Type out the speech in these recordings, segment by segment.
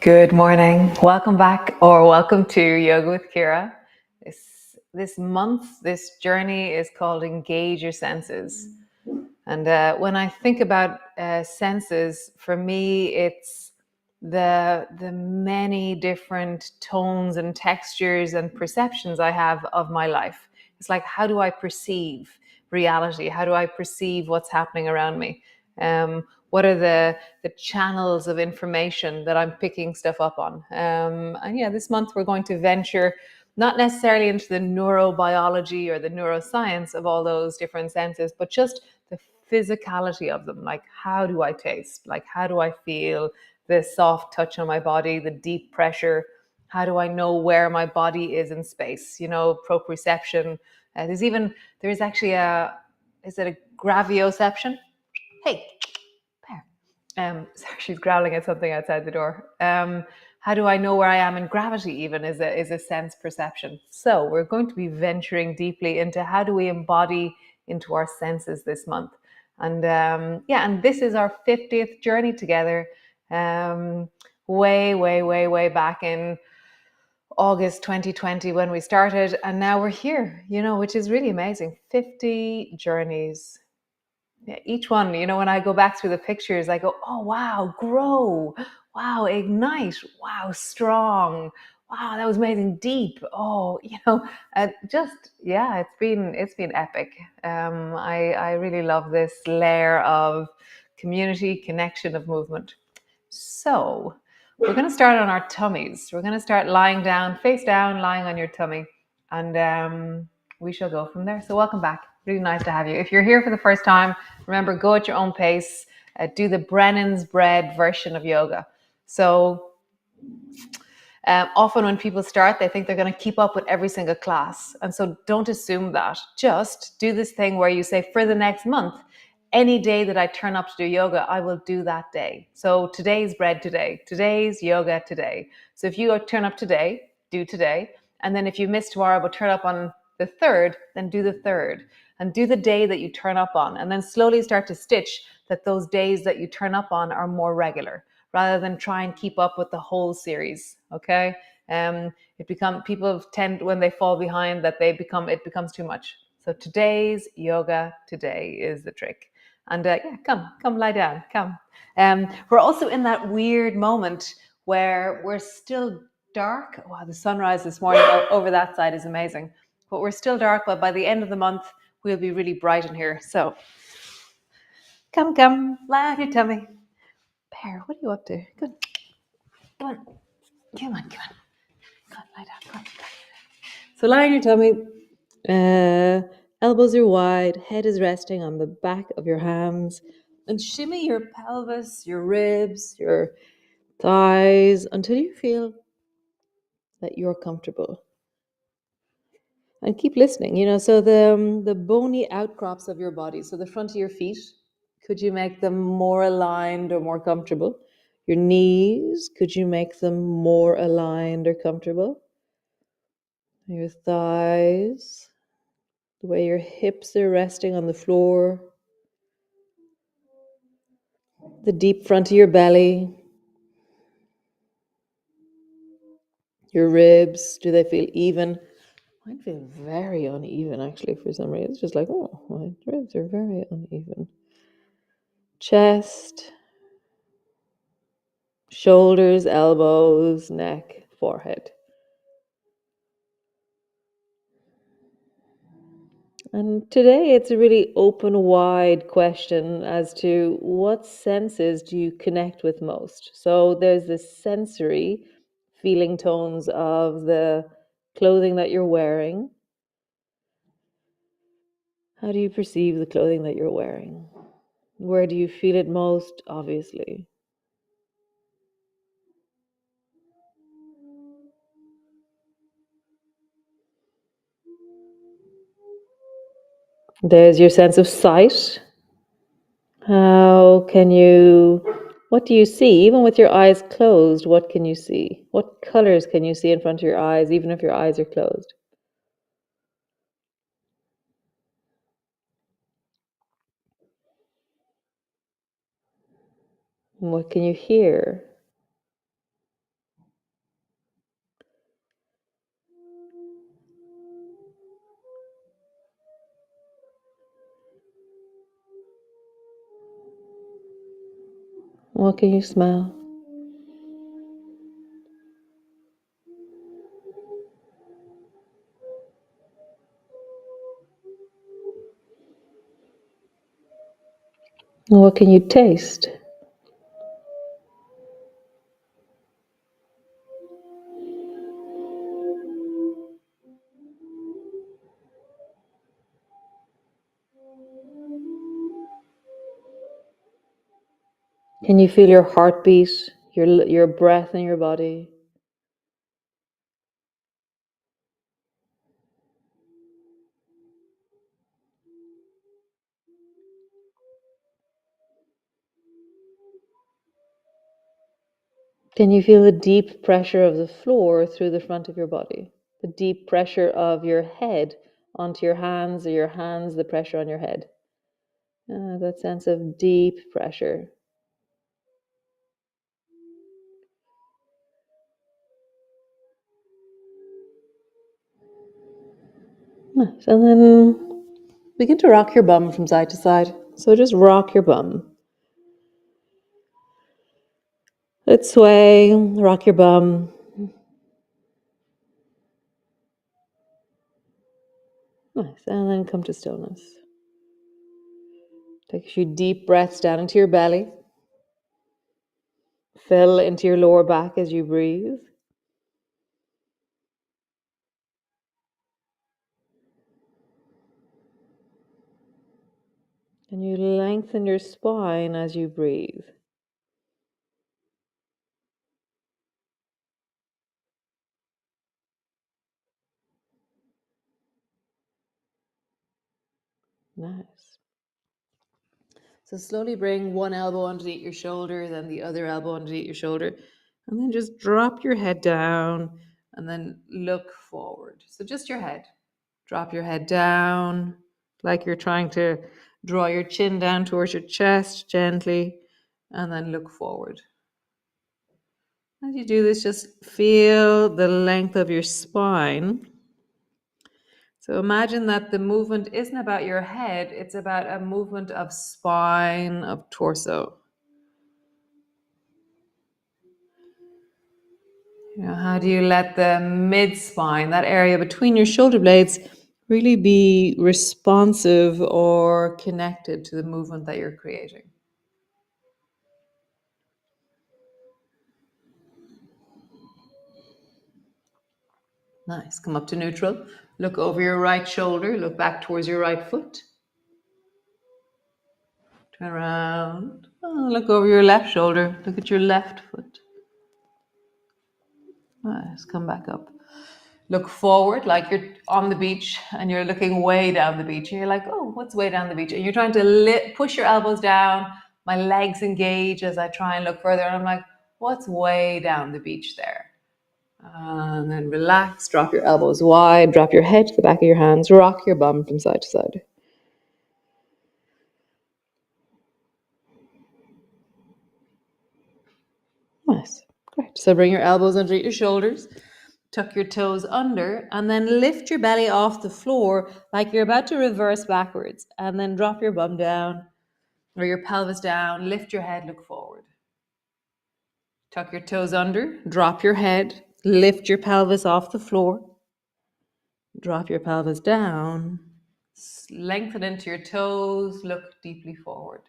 Good morning. Welcome back, or welcome to Yoga with Ciara. This month, this journey is called Engage Your Senses. And when I think about senses, for me, it's the many different tones and textures and perceptions I have of my life. It's like, how do I perceive reality? How do I perceive what's happening around me? What are the channels of information that I'm picking stuff up on? And yeah, this month we're going to venture not necessarily into the neurobiology or the neuroscience of all those different senses, but just the physicality of them. Like, how do I taste? Like, how do I feel the soft touch on my body, the deep pressure? How do I know where my body is in space? Proprioception. There is actually is it a gravioception? Hey, Pear. Sorry, she's growling at something outside the door. How do I know where I am in gravity? Even is a sense perception. So we're going to be venturing deeply into how do we embody into our senses this month. And and this is our 50th journey together. Way back in August 2020 when we started, and now we're here. Which is really amazing. 50 journeys. Yeah, each one, when I go back through the pictures, I go, oh, wow, grow. Wow, ignite. Wow, strong. Wow, that was amazing. Deep. Oh, it's been epic. I really love this layer of community, connection, of movement. So we're going to start on our tummies. We're going to start lying down, face down, lying on your tummy. And we shall go from there. So welcome back. Really nice to have you. If you're here for the first time, remember, go at your own pace. Do the Brennan's bread version of yoga. So often when people start, they think they're going to keep up with every single class. And so don't assume that. Just do this thing where you say, for the next month, any day that I turn up to do yoga, I will do that day. So today's bread today, today's yoga today. So if you turn up today, do today. And then if you miss tomorrow but turn up on the 3rd, then do the 3rd. And do the day that you turn up on. And then slowly start to stitch that those days that you turn up on are more regular, rather than try and keep up with the whole series. Okay. People tend, when they fall behind, that it becomes too much. So today's yoga today is the trick. And come lie down, come. We're also in that weird moment where we're still dark. Wow, the sunrise this morning over that side is amazing. But we're still dark, but by the end of the month, we'll be really bright in here. So come, lie on your tummy. Pear, what are you up to? Good. Come on, lie down, come on. So lie on your tummy. Elbows are wide, head is resting on the back of your hands, and shimmy your pelvis, your ribs, your thighs until you feel that you're comfortable. And keep listening. So the bony outcrops of your body, so the front of your feet, could you make them more aligned or more comfortable? Your knees, could you make them more aligned or comfortable? Your thighs, the way your hips are resting on the floor, the deep front of your belly, your ribs, do they feel even? Mine feel very uneven, actually, for some reason. It's just like, oh, my ribs are very uneven. Chest, shoulders, elbows, neck, forehead. And today it's a really open, wide question as to what senses do you connect with most. So there's the sensory feeling tones of the clothing that you're wearing. How do you perceive the clothing that you're wearing? Where do you feel it most? Obviously. There's your sense of sight. What do you see? Even with your eyes closed, what can you see? What colors can you see in front of your eyes, even if your eyes are closed? And what can you hear? What can you smell? What can you taste? Can you feel your heartbeat, your breath in your body? Can you feel the deep pressure of the floor through the front of your body? The deep pressure of your head onto your hands, or your hands, the pressure on your head? That sense of deep pressure. Nice. And then begin to rock your bum from side to side. So just rock your bum. Let it sway, rock your bum. Nice. And then come to stillness. Take a few deep breaths down into your belly. Fill into your lower back as you breathe. And you lengthen your spine as you breathe. Nice. So slowly bring one elbow underneath your shoulder, then the other elbow underneath your shoulder, and then just drop your head down and then look forward. So just your head. Drop your head down like you're trying to draw your chin down towards your chest gently, and then look forward. As you do this, just feel the length of your spine. So imagine that the movement isn't about your head, it's about a movement of spine, of torso. How do you let the mid spine, that area between your shoulder blades, really be responsive or connected to the movement that you're creating? Nice. Come up to neutral. Look over your right shoulder. Look back towards your right foot. Turn around. Look over your left shoulder. Look at your left foot. Nice. Come back up. Look forward like you're on the beach and you're looking way down the beach. And you're like, oh, what's way down the beach? And you're trying to push your elbows down. My legs engage as I try and look further. And I'm like, what's way down the beach there? And then relax, drop your elbows wide, drop your head to the back of your hands, rock your bum from side to side. Nice. Great. So bring your elbows underneath your shoulders, tuck your toes under, and then lift your belly off the floor like you're about to reverse backwards. And then drop your bum down or your pelvis down, lift your head, look forward. Tuck your toes under, drop your head, lift your pelvis off the floor, drop your pelvis down, lengthen into your toes, look deeply forward.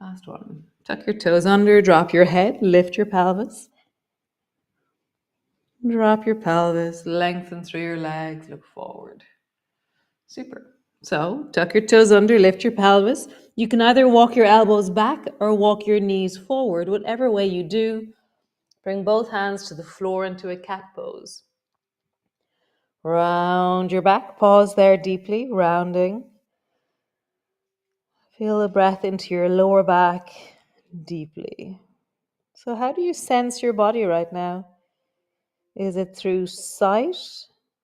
Last one. Tuck your toes under, drop your head, lift your pelvis. Drop your pelvis, lengthen through your legs, look forward. Super. So tuck your toes under, lift your pelvis. You can either walk your elbows back or walk your knees forward. Whatever way you do, bring both hands to the floor into a cat pose. Round your back, pause there deeply, rounding. Feel the breath into your lower back deeply. So how do you sense your body right now? Is it through sight,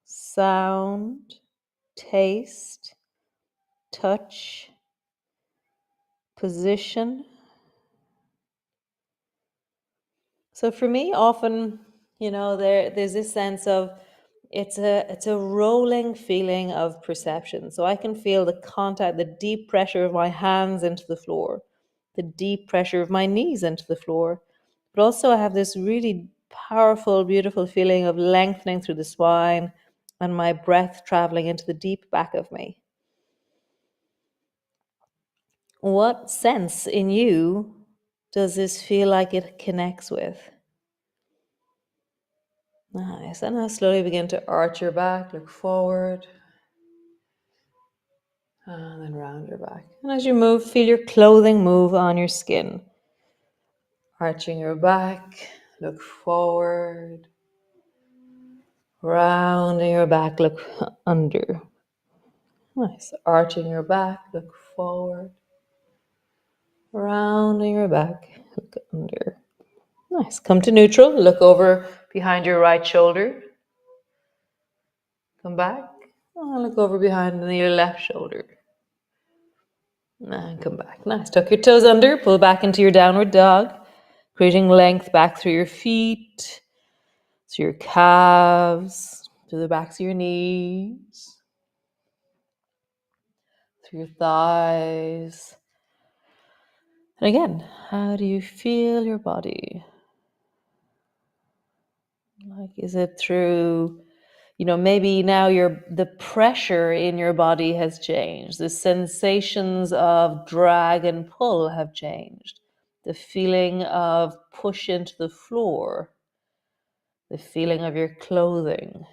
sound, taste, touch, position? So for me, often, there's this sense of it's a rolling feeling of perception. So I can feel the contact, the deep pressure of my hands into the floor. the deep pressure of my knees into the floor. But also, I have this really powerful, beautiful feeling of lengthening through the spine and my breath traveling into the deep back of me. What sense in you does this feel like it connects with? Nice. And now slowly begin to arch your back, look forward, and then round your back. And as you move, feel your clothing move on your skin. Arching your back, look forward, rounding your back, look under. Nice. Arching your back, look forward, rounding your back, look under. Nice. Come to neutral, look over behind your right shoulder. Come back, and look over behind your left shoulder. And come back. Nice. Tuck your toes under, pull back into your downward dog, creating length back through your feet, through your calves, through the backs of your knees, through your thighs. And again, how do you feel your body? Like, is it through, maybe now the pressure in your body has changed. The sensations of drag and pull have changed. The feeling of push into the floor, the feeling of your clothing.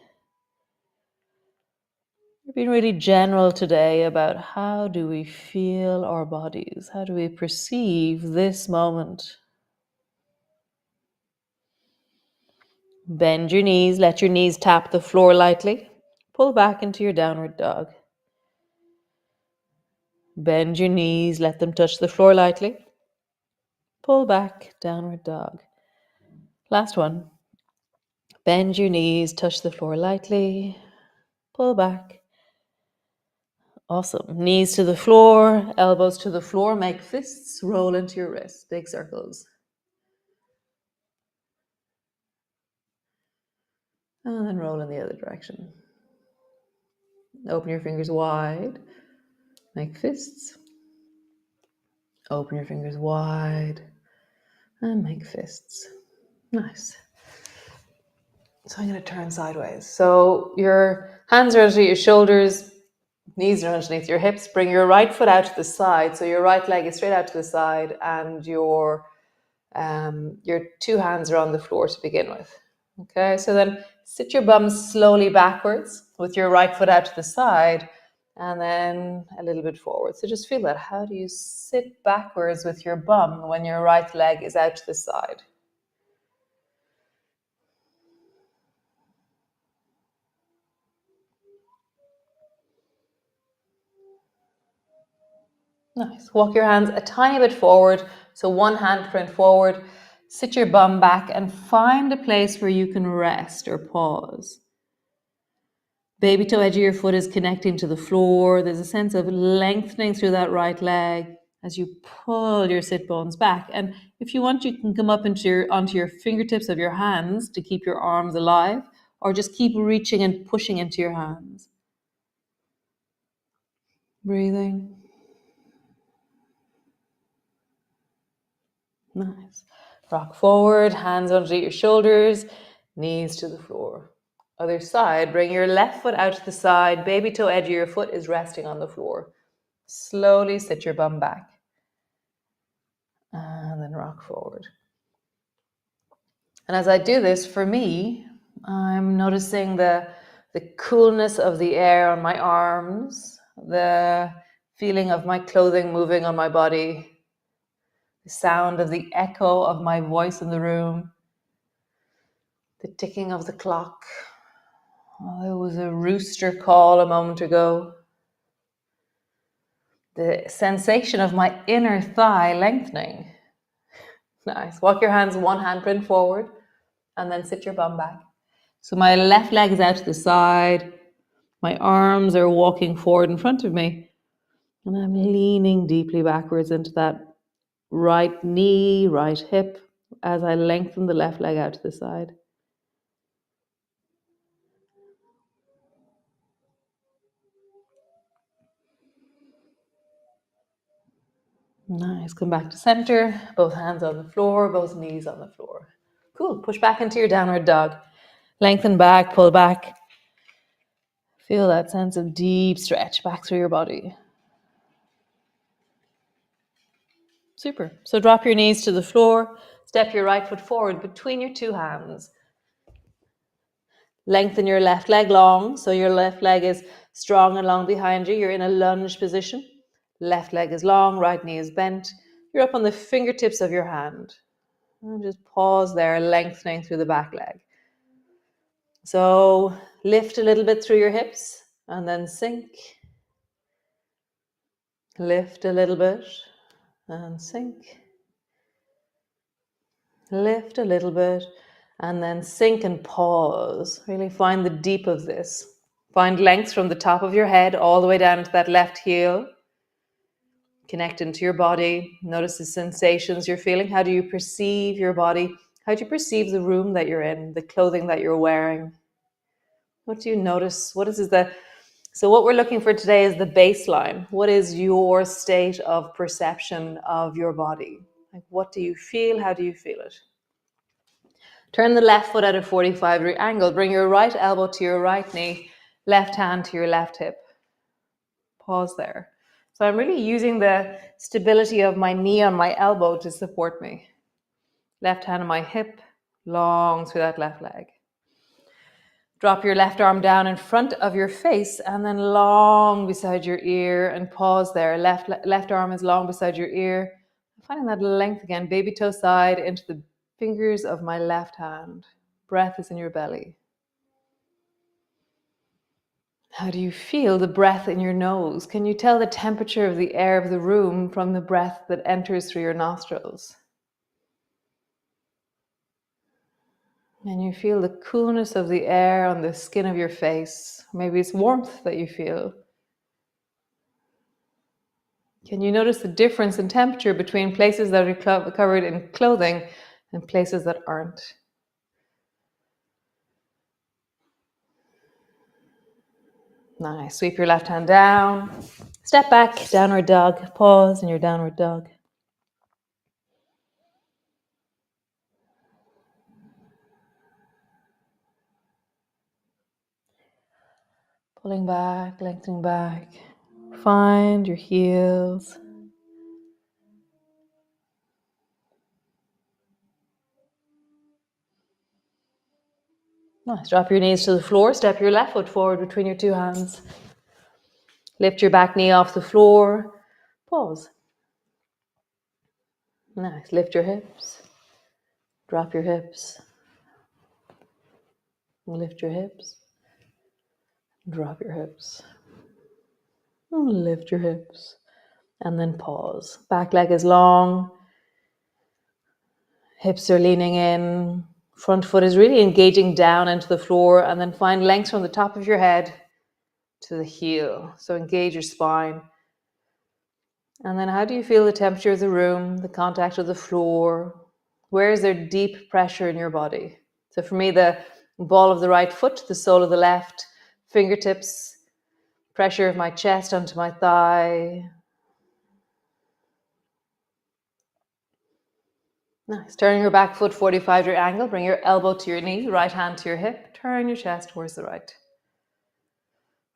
We've been really general today about how do we feel our bodies? How do we perceive this moment? Bend your knees, let your knees tap the floor lightly. Pull back into your downward dog. Bend your knees, let them touch the floor lightly. Pull back, downward dog. Last one. Bend your knees, touch the floor lightly. Pull back. Awesome. Knees to the floor, elbows to the floor. Make fists roll into your wrists. Big circles. And then roll in the other direction. Open your fingers wide. Make fists. Open your fingers wide. And make fists. Nice. So I'm going to turn sideways. So your hands are underneath your shoulders, knees are underneath your hips. Bring your right foot out to the side. So your right leg is straight out to the side and your two hands are on the floor to begin with. Okay, so then sit your bum slowly backwards with your right foot out to the side and then a little bit forward. So just feel that. How do you sit backwards with your bum when your right leg is out to the side? Nice. Walk your hands a tiny bit forward. So one hand print forward. Sit your bum back and find a place where you can rest or pause. Baby toe edge of your foot is connecting to the floor. There's a sense of lengthening through that right leg as you pull your sit bones back. And if you want, you can come up onto your fingertips of your hands to keep your arms alive, or just keep reaching and pushing into your hands. Breathing. Nice. Rock forward, hands underneath your shoulders, knees to the floor. Other side, bring your left foot out to the side. Baby toe edge of your foot is resting on the floor. Slowly sit your bum back. And then rock forward. And as I do this, for me, I'm noticing the coolness of the air on my arms, the feeling of my clothing moving on my body, the sound of the echo of my voice in the room, the ticking of the clock. Oh, there was a rooster call a moment ago. The sensation of my inner thigh lengthening. Nice. Walk your hands one hand print forward and then sit your bum back. So my left leg is out to the side. My arms are walking forward in front of me. And I'm leaning deeply backwards into that right knee, right hip as I lengthen the left leg out to the side. Nice. Come back to center. Both hands on the floor, both knees on the floor. Cool. Push back into your downward dog. Lengthen back, pull back. Feel that sense of deep stretch back through your body. Super. So drop your knees to the floor. Step your right foot forward between your two hands. Lengthen your left leg long, so your left leg is strong and long behind you. You're in a lunge position. Left leg is long, right knee is bent. You're up on the fingertips of your hand. And just pause there, lengthening through the back leg. So lift a little bit through your hips and then sink. Lift a little bit and sink. Lift a little bit and then sink and pause. Really find the deep of this. Find length from the top of your head all the way down to that left heel. Connect into your body. Notice the sensations you're feeling. How do you perceive your body? How do you perceive the room that you're in, the clothing that you're wearing? What do you notice? So what we're looking for today is the baseline. What is your state of perception of your body? Like, what do you feel? How do you feel it? Turn the left foot at a 45-degree angle. Bring your right elbow to your right knee, left hand to your left hip. Pause there. So I'm really using the stability of my knee on my elbow to support me. Left hand on my hip, long through that left leg. Drop your left arm down in front of your face and then long beside your ear, and pause there. Left arm is long beside your ear. Finding that length again, baby toe side into the fingers of my left hand. Breath is in your belly. How do you feel the breath in your nose? Can you tell the temperature of the air of the room from the breath that enters through your nostrils? And you feel the coolness of the air on the skin of your face. Maybe it's warmth that you feel. Can you notice the difference in temperature between places that are covered in clothing and places that aren't? Nice. Sweep your left hand down. Step back, downward dog. Pause in your downward dog. Pulling back, lengthening back. Find your heels. Nice. Drop your knees to the floor. Step your left foot forward between your two hands. Lift your back knee off the floor. Pause. Nice. Lift your hips. Drop your hips. Lift your hips. Drop your hips. Lift your hips. And then pause. Back leg is long. Hips are leaning in. Front foot is really engaging down into the floor, and then find length from the top of your head to the heel. So engage your spine. And then how do you feel the temperature of the room, the contact of the floor? Where is there deep pressure in your body? So for me, the ball of the right foot, the sole of the left, fingertips, pressure of my chest onto my thigh. Nice. Turn your back foot 45-degree angle. Bring your elbow to your knee, right hand to your hip. Turn your chest towards the right.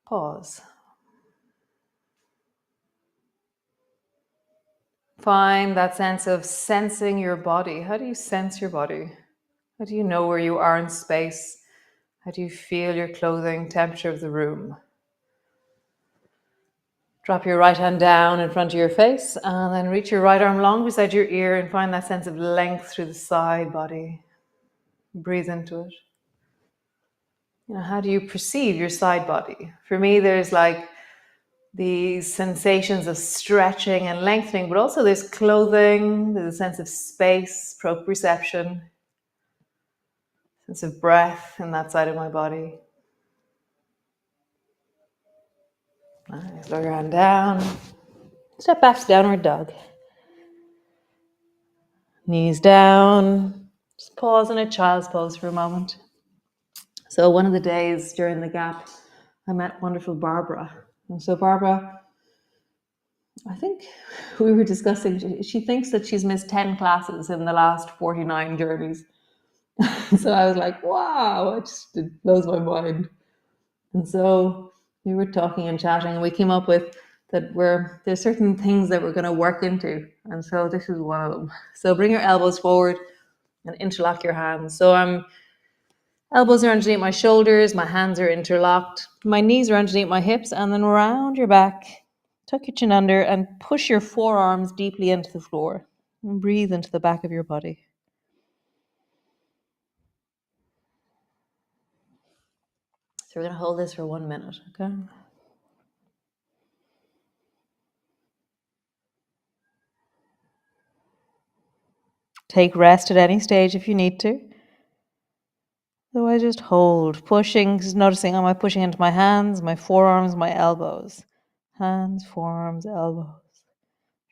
Pause. Find that sense of sensing your body. How do you sense your body? How do you know where you are in space? How do you feel your clothing, temperature of the room? Drop your right hand down in front of your face and then reach your right arm long beside your ear and find that sense of length through the side body. Breathe into it. How do you perceive your side body? For me, there's like these sensations of stretching and lengthening, but also there's clothing, there's a sense of space, proprioception, sense of breath in that side of my body. Nice. Lower your hand down. Step back to downward dog. Knees down. Just pause in a child's pose for a moment. So one of the days during the gap, I met wonderful Barbara. And so Barbara I think we were discussing, she thinks that she's missed 10 classes in the last 49 journeys. So I was like, wow, it blows my mind. And so we were talking and chatting, and we came up with that there's certain things that we're going to work into. And so this is one of them. So bring your elbows forward and interlock your hands. So elbows are underneath my shoulders, my hands are interlocked, my knees are underneath my hips, and then round your back, tuck your chin under, and push your forearms deeply into the floor. And breathe into the back of your body. So we're going to hold this for 1 minute, okay? Take rest at any stage if you need to. Otherwise, just hold, pushing, noticing, am I pushing into my hands, my forearms, my elbows? Hands, forearms, elbows.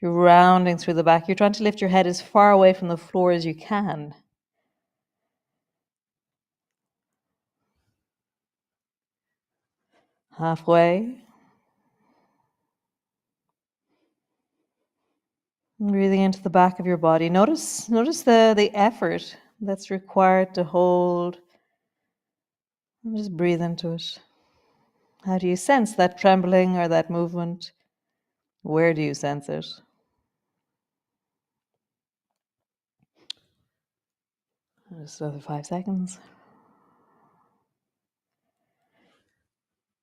You're rounding through the back. You're trying to lift your head as far away from the floor as you can. Halfway. Breathing into the back of your body. Notice the effort that's required to hold. And just breathe into it. How do you sense that trembling or that movement? Where do you sense it? Just another 5 seconds.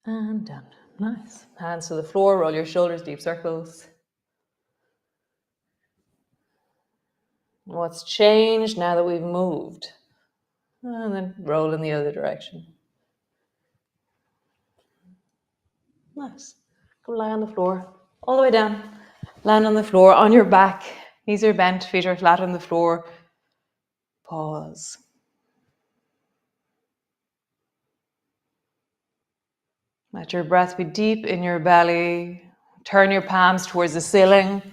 And done. Nice. Hands to the floor, roll your shoulders, deep circles. What's changed now that we've moved? And then roll in the other direction. Nice. Go lie on the floor, all the way down. Land on the floor, on your back. Knees are bent, feet are flat on the floor. Pause. Let your breath be deep in your belly. Turn your palms towards the ceiling.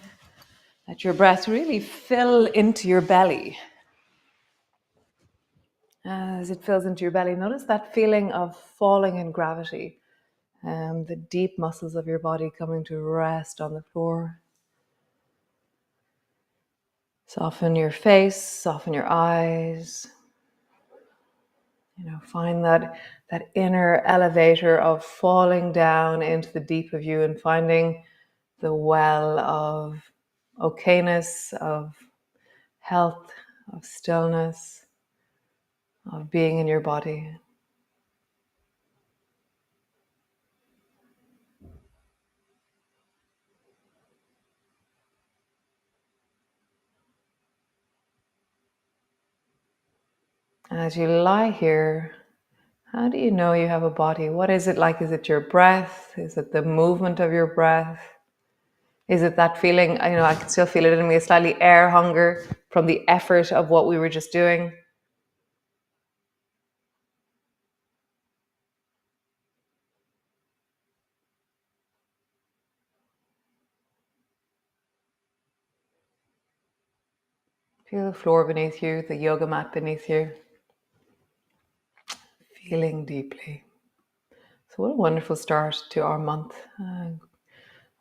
Let your breath really fill into your belly. As it fills into your belly, notice that feeling of falling in gravity. The deep muscles of your body coming to rest on the floor. Soften your face, soften your eyes. Find that inner elevator of falling down into the deep of you and finding the well of okayness, of health, of stillness, of being in your body. As you lie here, how do you know you have a body? What is it like? Is it your breath? Is it the movement of your breath? Is it that feeling, I can still feel it in me, a slightly air hunger from the effort of what we were just doing? Feel the floor beneath you, the yoga mat beneath you. Feeling deeply. So what a wonderful start to our month.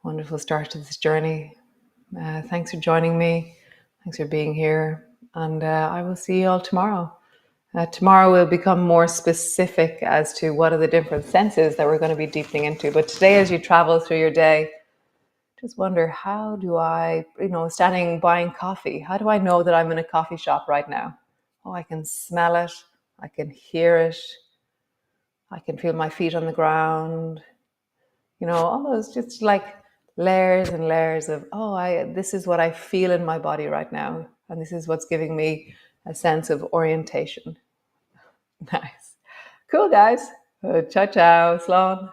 Wonderful start to this journey. Thanks for joining me. Thanks for being here. And I will see you all tomorrow. Tomorrow we'll become more specific as to what are the different senses that we're going to be deepening into. But today, as you travel through your day, just wonder, how do I, standing buying coffee, how do I know that I'm in a coffee shop right now? Oh, I can smell it. I can hear it. I can feel my feet on the ground. All those just like layers and layers of, this is what I feel in my body right now. And this is what's giving me a sense of orientation. Nice. Cool, guys. Ciao, ciao. Slán.